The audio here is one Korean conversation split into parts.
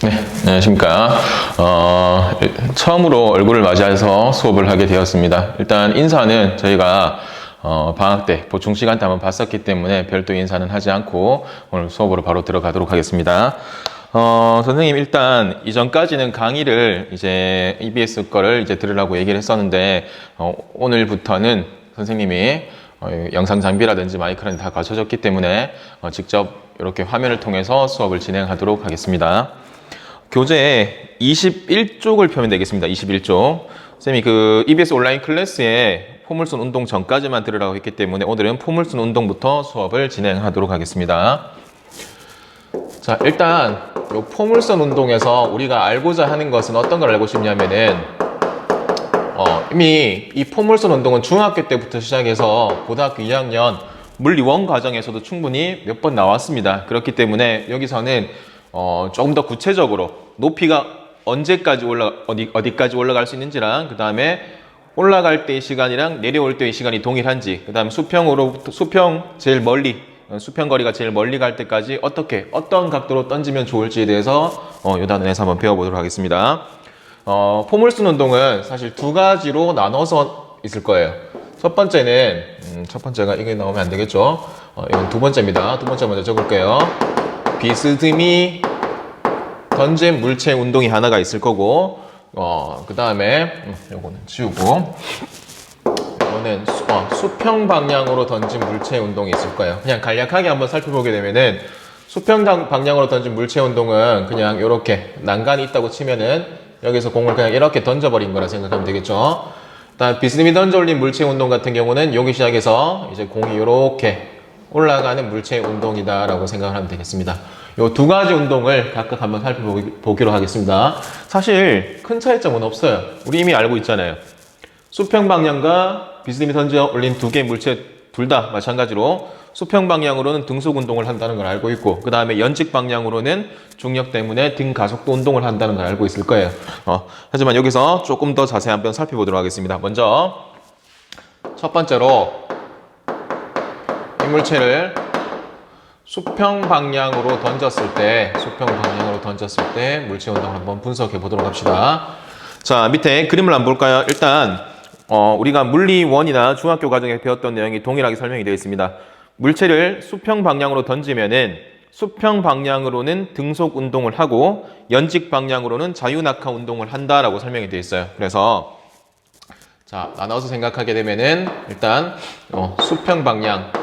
네, 안녕하십니까. 처음으로 얼굴을 맞이해서 수업을 하게 되었습니다. 일단 인사는 저희가 방학 때 보충 시간 때 한번 봤었기 때문에 별도 인사는 하지 않고 오늘 수업으로 바로 들어가도록 하겠습니다. 선생님 일단 이전까지는 강의를 이제 EBS 거를 이제 들으라고 얘기를 했었는데 오늘부터는 선생님이 영상 장비라든지 마이크라든지 다 갖춰졌기 때문에 직접 이렇게 화면을 통해서 수업을 진행하도록 하겠습니다. 교재 21쪽을 펴면 되겠습니다. 21쪽. 쌤이 그 EBS 온라인 클래스에 포물선 운동 전까지만 들으라고 했기 때문에 오늘은 포물선 운동부터 수업을 진행하도록 하겠습니다. 자, 일단 이 포물선 운동에서 우리가 알고자 하는 것은 어떤 걸 알고 싶냐면은 이미 이 포물선 운동은 중학교 때부터 시작해서 고등학교 2학년 물리 1 과정에서도 충분히 몇 번 나왔습니다. 그렇기 때문에 여기서는 조금 더 구체적으로 높이가 언제까지 어디까지 올라갈 수 있는지랑 그 다음에 올라갈 때의 시간이랑 내려올 때의 시간이 동일한지, 그 다음에 제일 멀리 수평 거리가 제일 멀리 갈 때까지 어떤 각도로 던지면 좋을지에 대해서 이 단원에서 한번 배워보도록 하겠습니다. 포물선 운동은 사실 두 가지로 나눠서 있을 거예요. 첫 번째가 이게 나오면 안 되겠죠. 이건 두 번째입니다. 두 번째 먼저 적을게요. 비스듬히 던진 물체 운동이 하나가 있을 거고, 그 다음에 요거는 지우고, 이거는 수평 방향으로 던진 물체 운동이 있을 거예요. 그냥 간략하게 한번 살펴보게 되면은 수평 방향으로 던진 물체 운동은 그냥 이렇게 난간이 있다고 치면은 여기서 공을 그냥 이렇게 던져버린 거라 생각하면 되겠죠. 일단 비스듬히 던져 올린 물체 운동 같은 경우는 여기 시작해서 이제 공이 이렇게 올라가는 물체 운동이다 라고 생각을 하면 되겠습니다. 이 두 가지 운동을 각각 한번 살펴보기로 하겠습니다. 사실 큰 차이점은 없어요. 우리 이미 알고 있잖아요. 수평 방향과 비스듬히 던져 올린 두 개의 물체 둘 다 마찬가지로 수평 방향으로는 등속 운동을 한다는 걸 알고 있고, 그 다음에 연직 방향으로는 중력 때문에 등 가속도 운동을 한다는 걸 알고 있을 거예요. 하지만 여기서 조금 더 자세히 한번 살펴보도록 하겠습니다. 먼저 첫 번째로 이 물체를 수평 방향으로 던졌을 때 물체 운동을 한번 분석해 보도록 합시다. 자, 밑에 그림을 한번 볼까요? 일단 우리가 물리 1이나 중학교 과정에 배웠던 내용이 동일하게 설명이 되어 있습니다. 물체를 수평 방향으로 던지면은 수평 방향으로는 등속 운동을 하고 연직 방향으로는 자유낙하 운동을 한다라고 설명이 되어 있어요. 그래서 자, 나눠서 생각하게 되면은 일단 수평 방향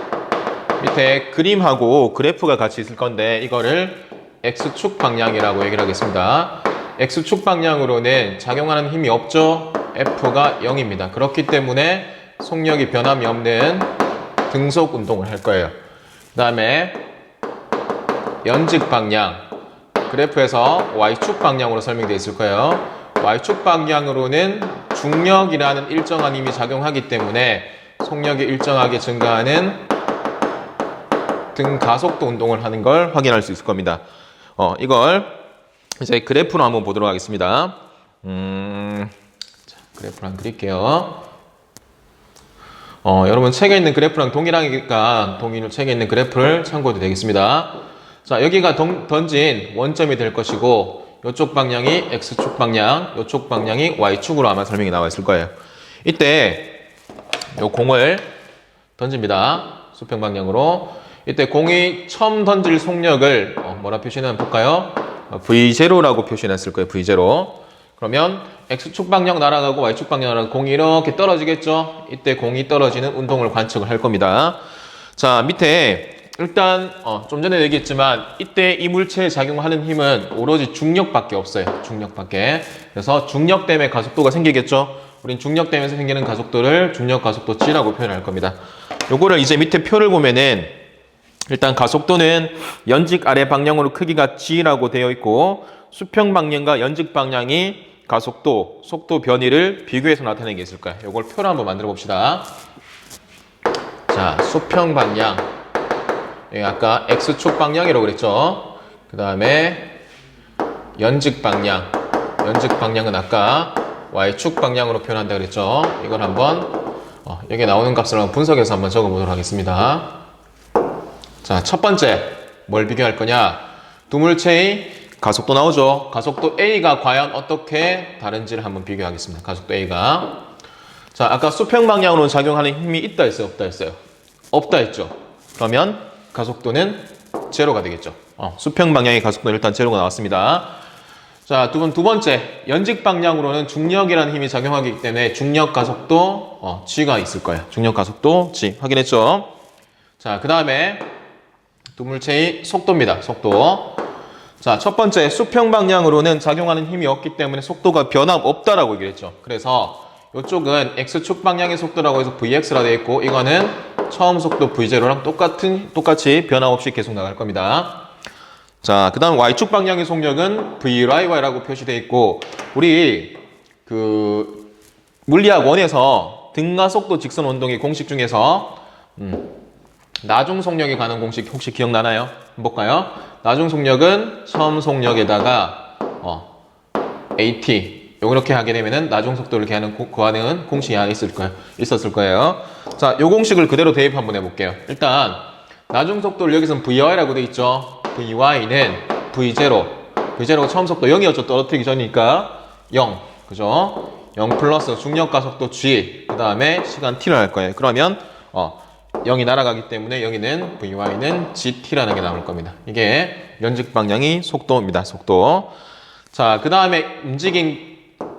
밑에 그림하고 그래프가 같이 있을 건데 이거를 X축 방향이라고 얘기를 하겠습니다. X축 방향으로는 작용하는 힘이 없죠. F가 0입니다. 그렇기 때문에 속력이 변함이 없는 등속 운동을 할 거예요. 그 다음에 연직 방향 그래프에서 Y축 방향으로 설명되어 있을 거예요. Y축 방향으로는 중력이라는 일정한 힘이 작용하기 때문에 속력이 일정하게 증가하는 등 가속도 운동을 하는 걸 확인할 수 있을 겁니다. 이걸 이제 그래프로 한번 보도록 하겠습니다. 자, 그래프를 한번 그릴게요. 여러분 책에 있는 그래프랑 동일하니까 책에 있는 그래프를 참고해도 되겠습니다. 자, 여기가 던진 원점이 될 것이고 이쪽 방향이 X축 방향, 이쪽 방향이 Y축으로 아마 설명이 나와 있을 거예요. 이때 이 공을 던집니다. 수평 방향으로. 이때 공이 처음 던질 속력을 뭐라 표시는 볼까요? V0라고 표시했을 거예요. V0. 그러면 X축 방향 날아가고 Y축 방향 날아가고 공이 이렇게 떨어지겠죠? 이때 공이 떨어지는 운동을 관측을 할 겁니다. 자, 밑에 일단 좀 전에 얘기했지만 이때 이 물체에 작용하는 힘은 오로지 중력밖에 없어요. 중력밖에. 그래서 중력 때문에 가속도가 생기겠죠? 우린 중력 때문에 생기는 가속도를 중력 가속도 G라고 표현할 겁니다. 요거를 이제 밑에 표를 보면은 일단 가속도는 연직 아래 방향으로 크기가 G라고 되어 있고 수평 방향과 연직 방향이 가속도, 속도 변이를 비교해서 나타내는 게 있을 거예요. 이걸 표로 한번 만들어 봅시다. 자, 수평 방향. 여기 아까 X축 방향이라고 그랬죠. 그 다음에 연직 방향. 연직 방향은 아까 Y축 방향으로 표현한다 그랬죠. 이걸 한번 여기 나오는 값을 한번 분석해서 한번 적어 보도록 하겠습니다. 자, 첫 번째 뭘 비교할 거냐? 두 물체의 가속도 나오죠. 가속도 A가 과연 어떻게 다른지를 한번 비교하겠습니다. 가속도 A가. 자, 아까 수평 방향으로 작용하는 힘이 있다 했어요? 없다 했어요? 없다 했죠. 그러면 가속도는 제로가 되겠죠. 수평 방향의 가속도는 일단 제로가 나왔습니다. 자, 두 번째. 연직 방향으로는 중력이라는 힘이 작용하기 때문에 중력 가속도 G가 있을 거예요. 중력 가속도 G. 확인했죠? 자, 그 다음에 두 물체의 속도입니다. 속도. 자, 첫 번째. 수평 방향으로는 작용하는 힘이 없기 때문에 속도가 변함없다라고 얘기를 했죠. 그래서 이쪽은 X축 방향의 속도라고 해서 Vx라 되어 있고, 이거는 처음 속도 V0랑 똑같이 변함없이 계속 나갈 겁니다. 자, 그 다음 Y축 방향의 속력은 Vy라고 표시되어 있고, 우리 물리학 1에서 등가속도 직선 운동의 공식 중에서 나중 속력에 관한 공식 혹시 기억나나요? 한번 볼까요? 나중 속력은 처음 속력에다가 AT 이렇게 하게 되면은 나중 속도를 구하는 공식이 하나 있었을 거예요. 자, 요 공식을 그대로 대입 한번 해볼게요. 일단 나중 속도를 여기서는 Vy라고 돼 있죠. Vy는 V제로가 처음 속도 0이었죠. 떨어뜨리기 전이니까 0, 그죠? 0 플러스 중력 가속도 G, 그 다음에 시간 T를 할 거예요. 그러면 0이 날아가기 때문에 여기는 Vy는 GT라는 게 나올 겁니다. 이게 연직 방향이 속도입니다. 속도. 자, 그 다음에 움직임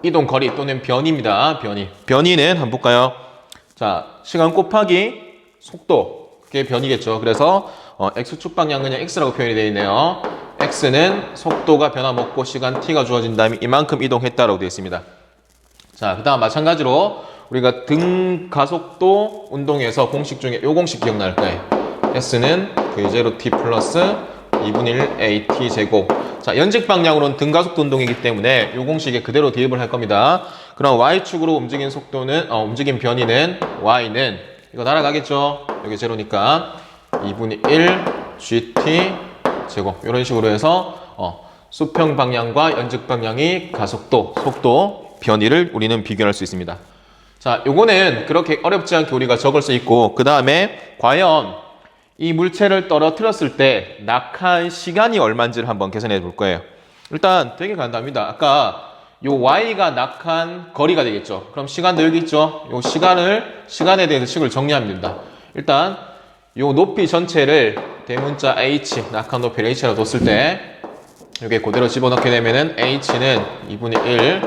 이동 거리 또는 변이입니다. 변이는 한번 볼까요? 자, 시간 곱하기 속도. 그게 변이겠죠. 그래서 X축 방향은 그냥 X라고 표현이 되어 있네요. X는 속도가 변함없고 시간 T가 주어진 다음에 이만큼 이동했다라고 되어 있습니다. 자, 그 다음 마찬가지로 우리가 등 가속도 운동에서 공식 중에 요 공식 기억날 거예요. S는 V0T 플러스 2분의 1 AT 제곱. 자, 연직 방향으로는 등가속도 운동이기 때문에 이 공식에 그대로 대입을 할 겁니다. 그럼 Y축으로 움직인 속도는, 움직인 변이는 Y는, 이거 날아가겠죠? 여기 제로니까 2분의 1 GT 제곱. 이런 식으로 해서, 수평 방향과 연직 방향의 가속도, 속도, 변이를 우리는 비교할 수 있습니다. 자, 요거는 그렇게 어렵지 않게 우리가 적을 수 있고, 그 다음에 과연 이 물체를 떨어뜨렸을 때 낙하한 시간이 얼마인지를 한번 계산해 볼 거예요. 일단 되게 간단합니다. 아까 요 Y가 낙하한 거리가 되겠죠. 그럼 시간도 여기 있죠. 요 시간에 대해서 식을 정리하면 된다. 일단 요 높이 전체를 대문자 H, 낙하한 높이를 H라고 뒀을 때 여기 그대로 집어넣게 되면은 H는 2분의 1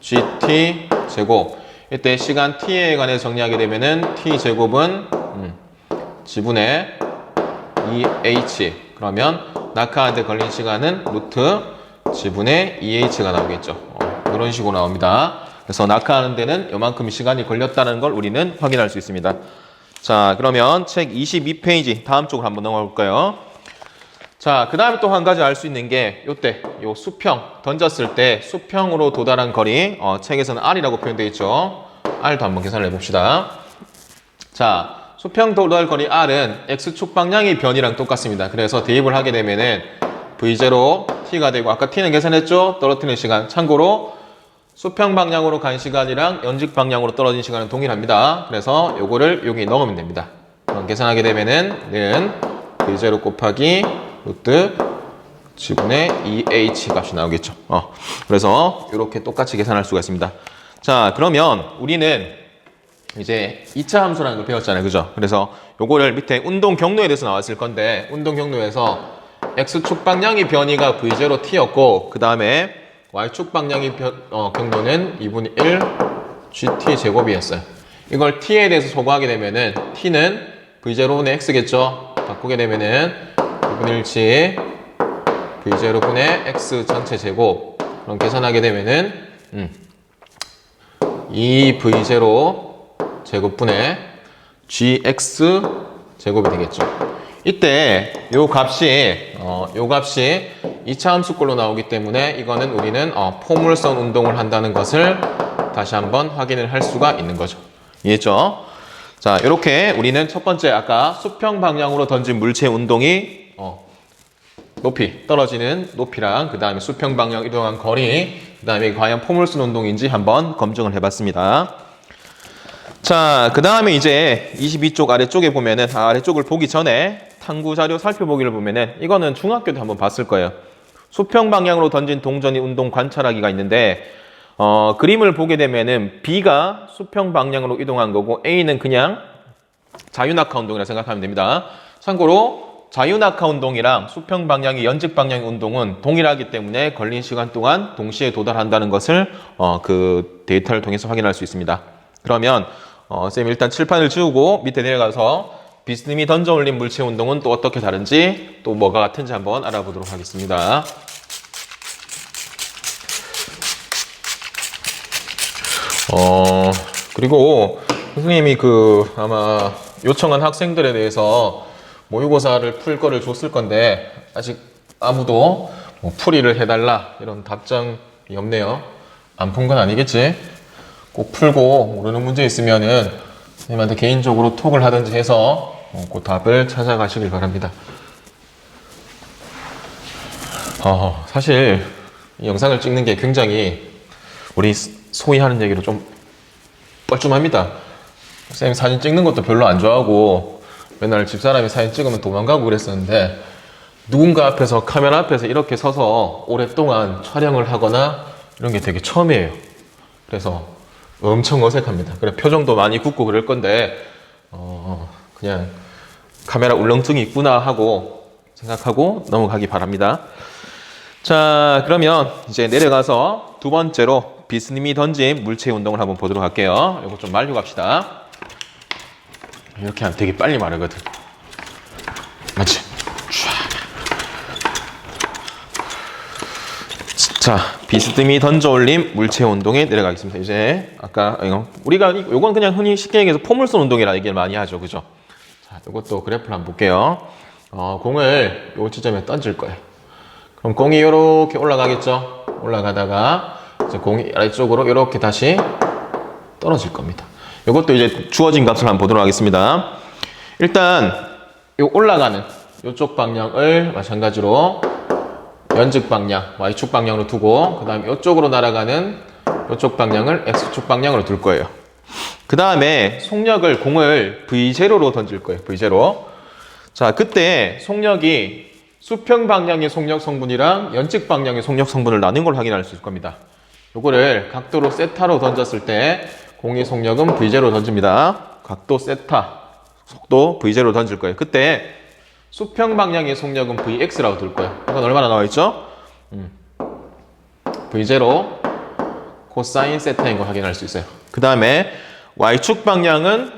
GT 제곱. 이때 시간 T에 관해 정리하게 되면은 T 제곱은 지분의 2H. 그러면 낙하한테 걸린 시간은 루트 지분의 2H가 나오겠죠. 이런 식으로 나옵니다. 그래서 낙하하는 데는 요만큼 시간이 걸렸다는 걸 우리는 확인할 수 있습니다. 자, 그러면 책 22페이지 다음 쪽으로 한번 넘어가 볼까요? 자, 그 다음에 또 한 가지 알 수 있는 게 요 수평 던졌을 때 수평으로 도달한 거리, 책에서는 R이라고 표현되어 있죠. R도 한번 계산을 해봅시다. 자, 수평 도달 거리 R은 X축 방향의 변이랑 똑같습니다. 그래서 대입을 하게 되면은 V0 T가 되고, 아까 T는 계산했죠? 떨어뜨리는 시간. 참고로 수평 방향으로 간 시간이랑 연직 방향으로 떨어진 시간은 동일합니다. 그래서 요거를 여기 넣으면 됩니다. 그럼 계산하게 되면은 V0 곱하기 루트 지분의 2H 값이 나오겠죠. 그래서 이렇게 똑같이 계산할 수가 있습니다. 자, 그러면 우리는 이제 2차 함수라는 걸 배웠잖아요. 그죠? 그래서 요거를 밑에 운동 경로에 대해서 나왔을 건데, 운동 경로에서 X축 방향의 변이가 V0T였고, 그 다음에 Y축 방향의 경로는 2분의 1 GT 제곱이었어요. 이걸 T에 대해서 소거하게 되면은 T는 V0분의 X겠죠? 바꾸게 되면은 2분의 1 G V0분의 X 전체 제곱. 그럼 계산하게 되면은 2V0 제곱분의 gx 제곱이 되겠죠. 이때 요 값이 2차 함수꼴로 나오기 때문에 이거는 우리는 포물선 운동을 한다는 것을 다시 한번 확인을 할 수가 있는 거죠. 이해했죠? 자, 이렇게 우리는 첫 번째 아까 수평 방향으로 던진 물체 운동이 높이 떨어지는 높이랑 그 다음에 수평 방향 이동한 거리, 그 다음에 과연 포물선 운동인지 한번 검증을 해봤습니다. 자, 그 다음에 이제 22쪽 아래쪽에 보면은, 아래쪽을 보기 전에 탐구 자료 살펴보기를 보면은, 이거는 중학교 때 한번 봤을 거예요. 수평 방향으로 던진 동전이 운동 관찰하기가 있는데 그림을 보게 되면은 B가 수평 방향으로 이동한 거고 A는 그냥 자유낙하 운동이라 생각하면 됩니다. 참고로 자유낙하 운동이랑 수평 방향의 연직 방향의 운동은 동일하기 때문에 걸린 시간 동안 동시에 도달한다는 것을 그 데이터를 통해서 확인할 수 있습니다. 그러면 쌤 일단 칠판을 지우고 밑에 내려가서 비스님이 던져 올린 물체 운동은 또 어떻게 다른지 또 뭐가 같은지 한번 알아보도록 하겠습니다. 그리고 선생님이 아마 요청한 학생들에 대해서 모의고사를 풀 거를 줬을 건데 아직 아무도 풀이를 해달라 이런 답장이 없네요. 안 푼 건 아니겠지? 꼭 풀고 모르는 문제 있으면은 선생님한테 개인적으로 톡을 하든지 해서 그 답을 찾아가시길 바랍니다. 사실 이 영상을 찍는 게 굉장히 우리 소위 하는 얘기로 좀 뻘쭘합니다. 쌤 사진 찍는 것도 별로 안 좋아하고 맨날 집사람이 사진 찍으면 도망가고 그랬었는데 누군가 앞에서 카메라 앞에서 이렇게 서서 오랫동안 촬영을 하거나 이런 게 되게 처음이에요. 그래서 엄청 어색합니다. 그래 표정도 많이 굳고 그럴 건데 그냥 카메라 울렁증이 있구나 하고 생각하고 넘어가기 바랍니다. 자, 그러면 이제 내려가서 두 번째로 비스님이 던진 물체 운동을 한번 보도록 할게요. 이거 좀 말리고 갑시다. 이렇게 하면 되게 빨리 마르거든. 맞지? 자, 비스듬히 던져 올림 물체 운동에 내려가겠습니다. 이제 아까 요건 그냥 흔히 쉽게 얘기해서 포물선 운동이라 얘기를 많이 하죠, 그죠? 자, 이것도 그래프를 한번 볼게요. 공을 요 지점에 던질 거예요. 그럼 공이 이렇게 올라가겠죠? 올라가다가 이제 공이 아래쪽으로 이렇게 다시 떨어질 겁니다. 이것도 이제 주어진 값을 한번 보도록 하겠습니다. 일단 요 올라가는 이쪽 방향을 마찬가지로 연직 방향, Y축 방향으로 두고 그 다음에 이쪽으로 날아가는 이쪽 방향을 X축 방향으로 둘 거예요. 그 다음에 속력을 공을 V0로 던질 거예요. V0. 자, 그때 속력이 수평 방향의 속력 성분이랑 연직 방향의 속력 성분을 나눈 걸 확인할 수 있을 겁니다. 요거를 각도로 세타로 던졌을 때 공의 속력은 V0로 던집니다. 각도 세타, 속도 V0로 던질 거예요. 그때 수평 방향의 속력은 Vx라고 둘 거예요. 이건 얼마나 나와 있죠? V0 코사인 세타인 걸 확인할 수 있어요. 그 다음에 Y축 방향은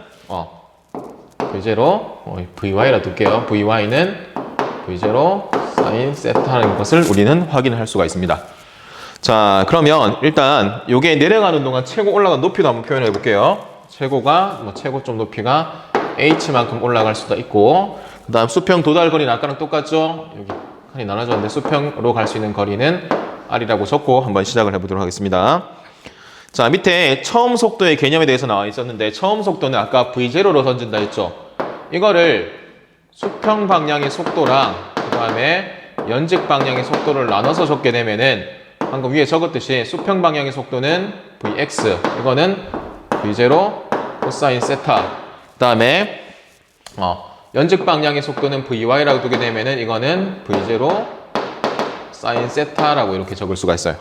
V0 Vy라 둘게요. Vy는 V0 사인 세타라는 것을 우리는 확인할 수가 있습니다. 자, 그러면 일단 요게 내려가는 동안 최고 올라간 높이도 한번 표현해 볼게요. 최고가 최고점 높이가 h만큼 올라갈 수도 있고, 그 다음 수평 도달 거리는 아까랑 똑같죠? 여기 칸이 나눠졌는데 수평으로 갈 수 있는 거리는 r이라고 적고 한번 시작을 해보도록 하겠습니다. 자, 밑에 처음 속도의 개념에 대해서 나와 있었는데 처음 속도는 아까 V0로 던진다 했죠? 이거를 수평 방향의 속도랑 그 다음에 연직 방향의 속도를 나눠서 적게 되면은 방금 위에 적었듯이 수평 방향의 속도는 Vx, 이거는 V0 코사인 세타, 그 다음에 연직 방향의 속도는 Vy라고 두게 되면은 이거는 V0 사인 세타라고 이렇게 적을 수가 있어요.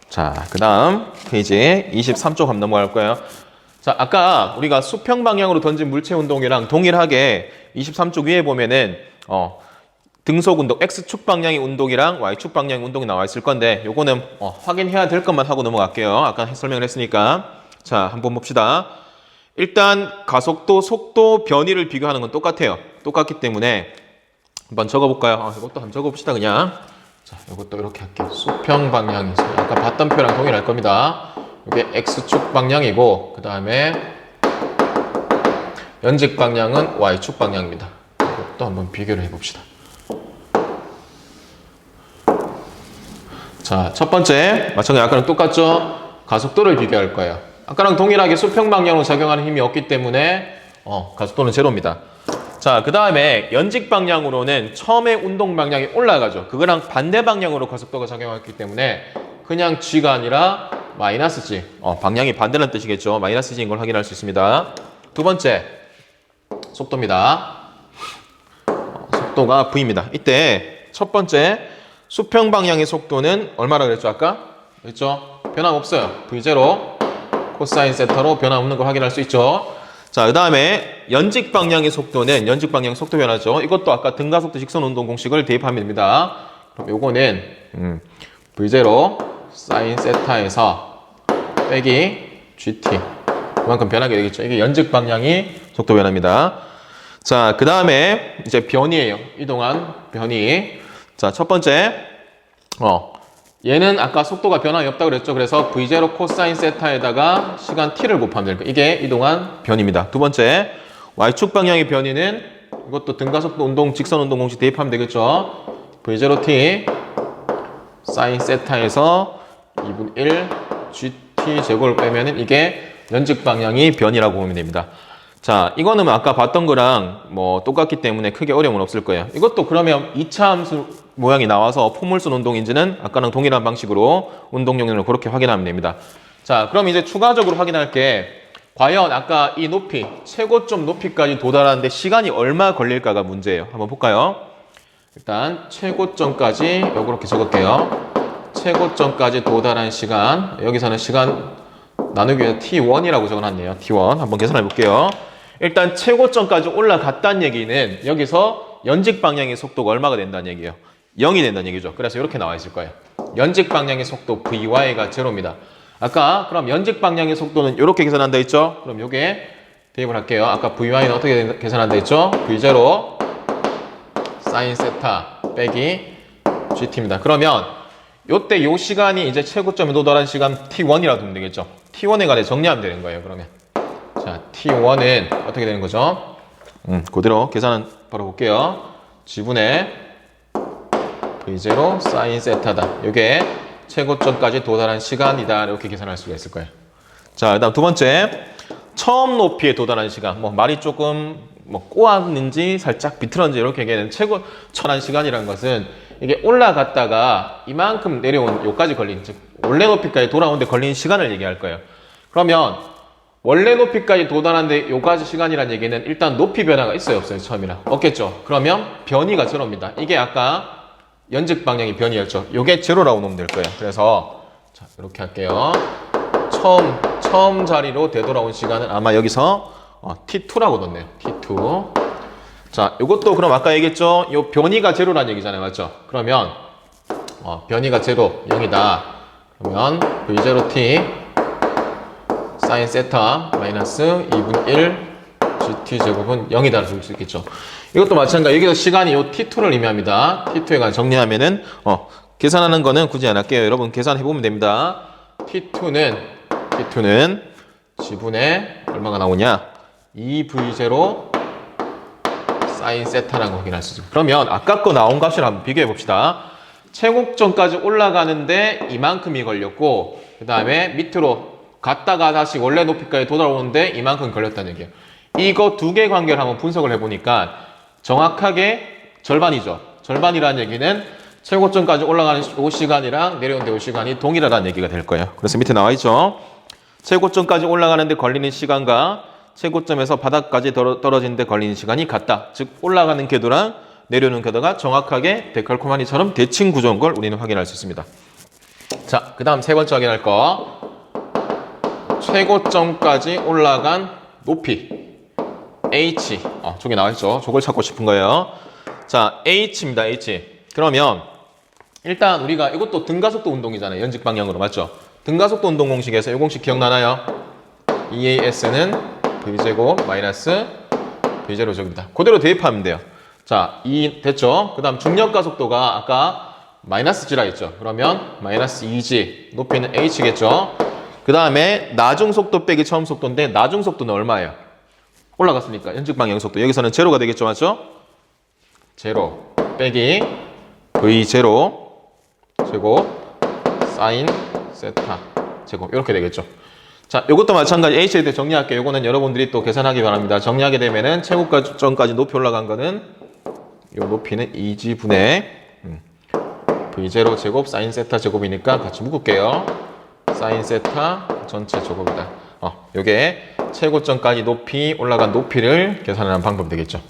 자, 그 다음 페이지 23쪽 한번 넘어갈 거예요. 자, 아까 우리가 수평 방향으로 던진 물체 운동이랑 동일하게 23쪽 위에 보면은 등속 운동, X축 방향의 운동이랑 Y축 방향의 운동이 나와 있을 건데 요거는 확인해야 될 것만 하고 넘어갈게요. 아까 설명을 했으니까. 자, 한번 봅시다. 일단 가속도, 속도, 변이를 비교하는 건 똑같아요. 똑같기 때문에 한번 적어볼까요? 이것도 한번 적어봅시다, 그냥. 자, 이것도 이렇게 할게요. 수평 방향이 아까 봤던 표랑 동일할 겁니다. 이게 X축 방향이고 그 다음에 연직 방향은 Y축 방향입니다. 이것도 한번 비교를 해봅시다. 자, 첫 번째 마찬가지 아까랑 똑같죠? 가속도를 비교할 거예요. 아까랑 동일하게 수평 방향으로 작용하는 힘이 없기 때문에 가속도는 제로입니다. 자, 그 다음에 연직 방향으로는 처음에 운동 방향이 올라가죠. 그거랑 반대 방향으로 가속도가 작용했기 때문에 그냥 G가 아니라 마이너스 G, 방향이 반대라는 뜻이겠죠. 마이너스 G인 걸 확인할 수 있습니다. 두 번째 속도입니다. 속도가 V입니다. 이때 첫 번째 수평 방향의 속도는 얼마라 그랬죠 아까? 그랬죠? 변함없어요. V0 코사인 세타로 변함없는 걸 확인할 수 있죠. 자, 그 다음에 연직 방향의 속도는 연직 방향 속도 변화죠. 이것도 아까 등가속도 직선 운동 공식을 대입하면 됩니다. 그럼 요거는 V0 사인 세타에서 빼기 GT 그만큼 변하게 되겠죠. 이게 연직 방향이 속도 변화입니다. 자, 그 다음에 이제 변이에요. 이동한 변이. 자, 첫 번째 얘는 아까 속도가 변함이 없다고 그랬죠. 그래서 V0 코사인 세타에다가 시간 t를 곱하면 될 거예요. 이게 이동한 변이입니다. 두 번째, Y축 방향의 변이는 이것도 등가속도 운동, 직선 운동 공식 대입하면 되겠죠. V0t 사인 세타에서 2분 1 gt 제곱을 빼면은 이게 연직 방향이 변이라고 보면 됩니다. 자, 이거는 아까 봤던 거랑 뭐 똑같기 때문에 크게 어려움은 없을 거예요. 이것도 그러면 2차 함수 모양이 나와서 포물선 운동인지는 아까랑 동일한 방식으로 운동 용량을 그렇게 확인하면 됩니다. 자, 그럼 이제 추가적으로 확인할 게 과연 아까 이 높이, 최고점 높이까지 도달하는데 시간이 얼마 걸릴까가 문제예요. 한번 볼까요? 일단 최고점까지 요렇게 적을게요. 최고점까지 도달한 시간, 여기서는 시간 나누기 위해서 T1이라고 적어놨네요. T1 한번 계산해 볼게요. 일단 최고점까지 올라갔다는 얘기는 여기서 연직 방향의 속도가 얼마가 된다는 얘기예요. 0이 된다는 얘기죠. 그래서 이렇게 나와 있을 거예요. 연직 방향의 속도 VY가 제로입니다. 아까 그럼 연직 방향의 속도는 이렇게 계산한다 했죠? 그럼 요게 대입을 할게요. 아까 VY는 어떻게 계산한다 했죠? V0 사인 세타 빼기 GT입니다. 그러면 요때 요 시간이 이제 최고점에 도달한 시간 T1이라고 하면 되겠죠? T1에 관해 정리하면 되는 거예요, 그러면. 자, T1은 어떻게 되는 거죠? 그대로 계산은 바로 볼게요. 지분의 V0 사인 세타다. 이게 최고점까지 도달한 시간이다. 이렇게 계산할 수가 있을 거예요. 자, 그 다음 두 번째. 처음 높이에 도달한 시간. 뭐 말이 조금 꼬았는지 살짝 비틀었는지 이렇게 얘기하는 최고점한 시간이라는 것은 이게 올라갔다가 이만큼 내려온 요까지 걸린, 즉 원래 높이까지 돌아오는데 걸린 시간을 얘기할 거예요. 그러면 원래 높이까지 도달하는데 요까지 시간이란 얘기는 일단 높이 변화가 있어요, 없어요? 처음이랑 없겠죠. 그러면 변이가 제로입니다. 이게 아까 연직 방향이 변이였죠. 요게 제로라고 놓으면 될 거예요. 그래서 자, 이렇게 할게요. 처음 자리로 되돌아온 시간은 아마 여기서 T2라고 넣네요. T2. 자, 이것도 그럼 아까 얘기했죠? 요 변이가 제로라는 얘기잖아요. 맞죠? 그러면 변이가 제로, 0이다. 그러면 V0t 사인 세타 마이너스 2분 1 gt 제곱은 0이다 줄 수 있겠죠. 이것도 마찬가지. 여기서 시간이 요 T2를 의미합니다. T2에 관해 정리하면은 계산하는 거는 굳이 안 할게요. 여러분 계산해 보면 됩니다. T2는 지분에 얼마가 나오냐? 2V0 사인 세타라는 거 확인할 수 있어요. 그러면 아까 거 나온 값을 한번 비교해 봅시다. 최고점까지 올라가는데 이만큼이 걸렸고 그 다음에 밑으로 갔다가 다시 원래 높이까지 돌아오는데 이만큼 걸렸다는 얘기예요. 이거 두 개 관계를 한번 분석을 해보니까 정확하게 절반이죠. 절반이라는 얘기는 최고점까지 올라가는 이 시간이랑 내려오는데 이 시간이 동일하다는 얘기가 될 거예요. 그래서 밑에 나와 있죠. 최고점까지 올라가는데 걸리는 시간과 최고점에서 바닥까지 떨어지는데 걸리는 시간이 같다. 즉 올라가는 궤도랑 내려오는 궤도가 정확하게 데칼코마니처럼 대칭 구조인 걸 우리는 확인할 수 있습니다. 자, 그 다음 세 번째 확인할 거. 최고점까지 올라간 높이 H. 저기 나와 있죠. 저걸 찾고 싶은 거예요. 자, H입니다. H. 그러면 일단 우리가 이것도 등가속도 운동이잖아요. 연직 방향으로. 맞죠? 등가속도 운동 공식에서 이 공식 기억나나요? EAS는 V제곱 마이너스 V0 제곱이다. 그대로 대입하면 돼요. 자, 2 됐죠? 그 다음 중력가 속도가 아까 마이너스 G라 했죠? 그러면 마이너스 2G, 높이는 H겠죠? 그 다음에 나중 속도 빼기 처음 속도인데 나중 속도는 얼마예요? 올라갔으니까 연직 방향 속도. 여기서는 제로가 되겠죠? 맞죠? 제로 빼기 V0 제곱 사인 세타 제곱 이렇게 되겠죠? 자, 이것도 마찬가지 H에 대해 정리할게요. 이거는 여러분들이 또 계산하기 바랍니다. 정리하게 되면은 최고점까지 높이 올라간 거는 이 높이는 2G분의 V0 제곱 사인 세타 제곱이니까 같이 묶을게요. 사인 세타 전체 제곱이다. 요게 최고점까지 높이 올라간 높이를 계산하는 방법 되겠죠.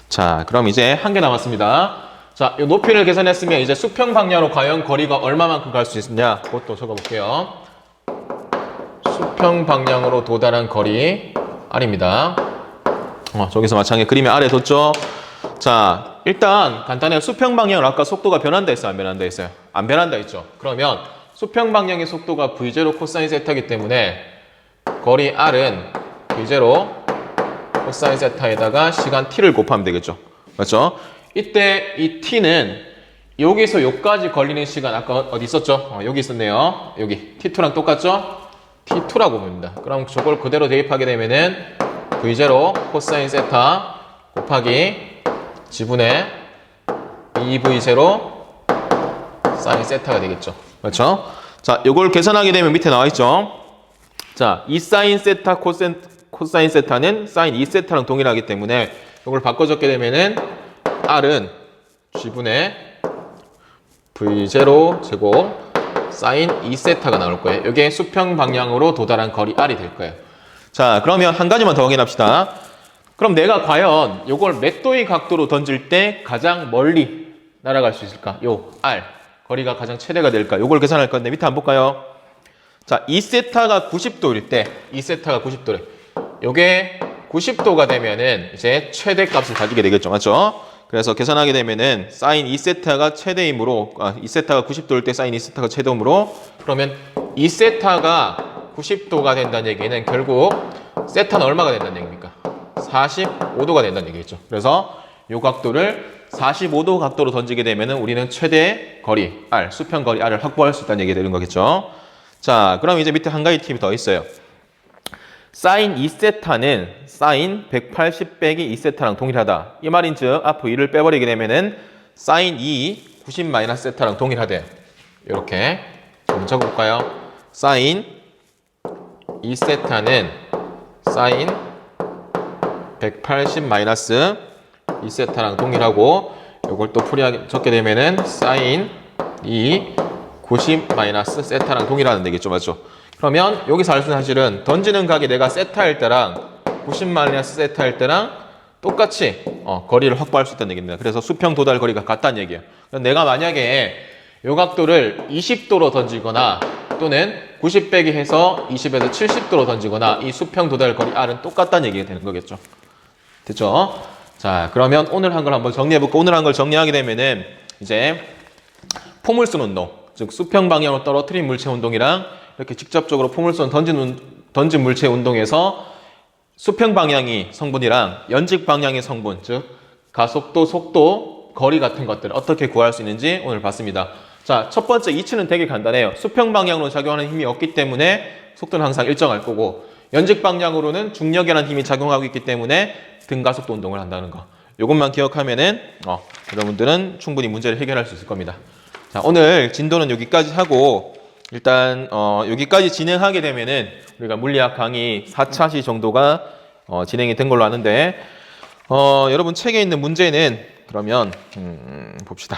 자, 그럼 이제 한 개 남았습니다. 자, 이 높이를 계산했으면 이제 수평 방향으로 과연 거리가 얼마만큼 갈 수 있느냐? 그것도 적어볼게요. 수평 방향으로 도달한 거리 R입니다. 저기서 마찬가지 그림에 아래 뒀죠? 자, 일단 간단해요. 수평 방향으로 아까 속도가 변한다 했어요? 안 변한다 했어요? 안 변한다 했죠? 그러면 수평 방향의 속도가 V0 코사인 세타이기 때문에 거리 R은 V0 코사인 세타에다가 시간 T를 곱하면 되겠죠? 맞죠? 이때 이 T는 여기서 여기까지 걸리는 시간 아까 어디 있었죠? 여기 있었네요. 여기 T2랑 똑같죠? T2라고 봅니다. 그럼 저걸 그대로 대입하게 되면은 V0 코사인 세타 곱하기 지분의 2V0 사인 세타가 되겠죠. 그렇죠? 자, 요걸 계산하게 되면 밑에 나와 있죠. 자, 2 사인 세타 코사인 세타는 사인 2세타랑 동일하기 때문에 요걸 바꿔 적게 되면은 R은 지분의 V0 제곱 사인 2세타가 나올 거예요. 이게 수평 방향으로 도달한 거리 R이 될 거예요. 자, 그러면 한 가지만 더 확인합시다. 그럼 내가 과연 이걸 몇 도의 각도로 던질 때 가장 멀리 날아갈 수 있을까? 요 R, 거리가 가장 최대가 될까? 이걸 계산할 건데 밑에 한번 볼까요? 자, 2세타가 90도일 때, 2세타가 90도래. 요게 90도가 되면은 이제 최대값을 가지게 되겠죠. 맞죠? 그래서 계산하게 되면은 사인 2세타가 최대이므로 2세타가 90도일 때 사인 2세타가 최대이므로 그러면 2세타가 90도가 된다는 얘기는 결국 세타는 얼마가 된다는 얘기입니까? 45도가 된다는 얘기겠죠. 그래서 요 각도를 45도 각도로 던지게 되면은 우리는 최대 거리 R, 수평 거리 R을 확보할 수 있다는 얘기가 되는 거겠죠. 자, 그럼 이제 밑에 한 가지 팁이 더 있어요. 사인 2세타는 사인 180 빼기 2세타랑 동일하다. 이 말인즉 앞으로 2를 빼버리게 되면은 사인 2 90 마이너스 세타랑 동일하대. 이렇게 좀 적어볼까요? 사인 2세타는 사인 180 마이너스 2세타랑 동일하고 이걸 또 풀이하게 적게 되면은 사인 2 90 마이너스 세타랑 동일하는 되겠죠. 맞죠? 그러면 여기서 알 수 있는 사실은 던지는 각이 내가 세타일 때랑 90 마이너스 세타일 때랑 똑같이 거리를 확보할 수 있다는 얘기입니다. 그래서 수평 도달 거리가 같다는 얘기예요. 내가 만약에 이 각도를 20도로 던지거나 또는 90 빼기 해서 20에서 70도로 던지거나 이 수평 도달 거리 R은 똑같다는 얘기가 되는 거겠죠. 됐죠? 자, 그러면 오늘 한 걸 한번 정리해볼까? 오늘 한 걸 정리하게 되면은 이제 포물선 운동, 즉 수평 방향으로 떨어뜨린 물체 운동이랑 이렇게 직접적으로 포물선 던진 물체 운동에서 수평 방향이 성분이랑 연직 방향의 성분, 즉 가속도, 속도, 거리 같은 것들을 어떻게 구할 수 있는지 오늘 봤습니다. 자, 첫 번째 이치는 되게 간단해요. 수평 방향으로 작용하는 힘이 없기 때문에 속도는 항상 일정할 거고 연직 방향으로는 중력이라는 힘이 작용하고 있기 때문에 등가속도 운동을 한다는 거. 이것만 기억하면은 여러분들은 충분히 문제를 해결할 수 있을 겁니다. 자, 오늘 진도는 여기까지 하고 일단 여기까지 진행하게 되면은 우리가 물리학 강의 4차시 정도가 진행이 된 걸로 아는데 여러분 책에 있는 문제는 그러면 봅시다.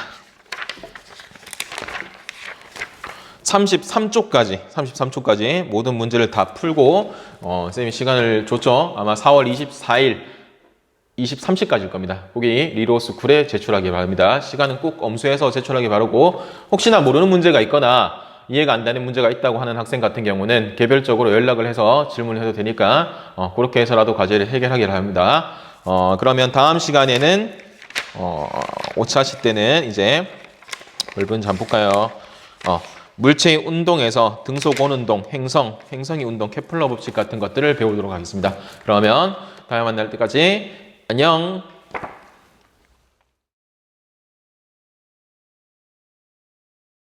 33쪽까지 모든 문제를 다 풀고 쌤이 시간을 줬죠. 아마 4월 24일 23시까지일 겁니다. 거기 리로스 9에 제출하기 바랍니다. 시간은 꼭 엄수해서 제출하기 바라고 혹시나 모르는 문제가 있거나 이해가 안 되는 문제가 있다고 하는 학생 같은 경우는 개별적으로 연락을 해서 질문을 해도 되니까 그렇게 해서라도 과제를 해결하기 바랍니다. 그러면 다음 시간에는 5차시 때는 이제 뭘 본지 한번 볼까요? 물체의 운동에서 등속-원 운동, 행성의 운동, 케플러 법칙 같은 것들을 배우도록 하겠습니다. 그러면 다음에 만날 때까지 안녕!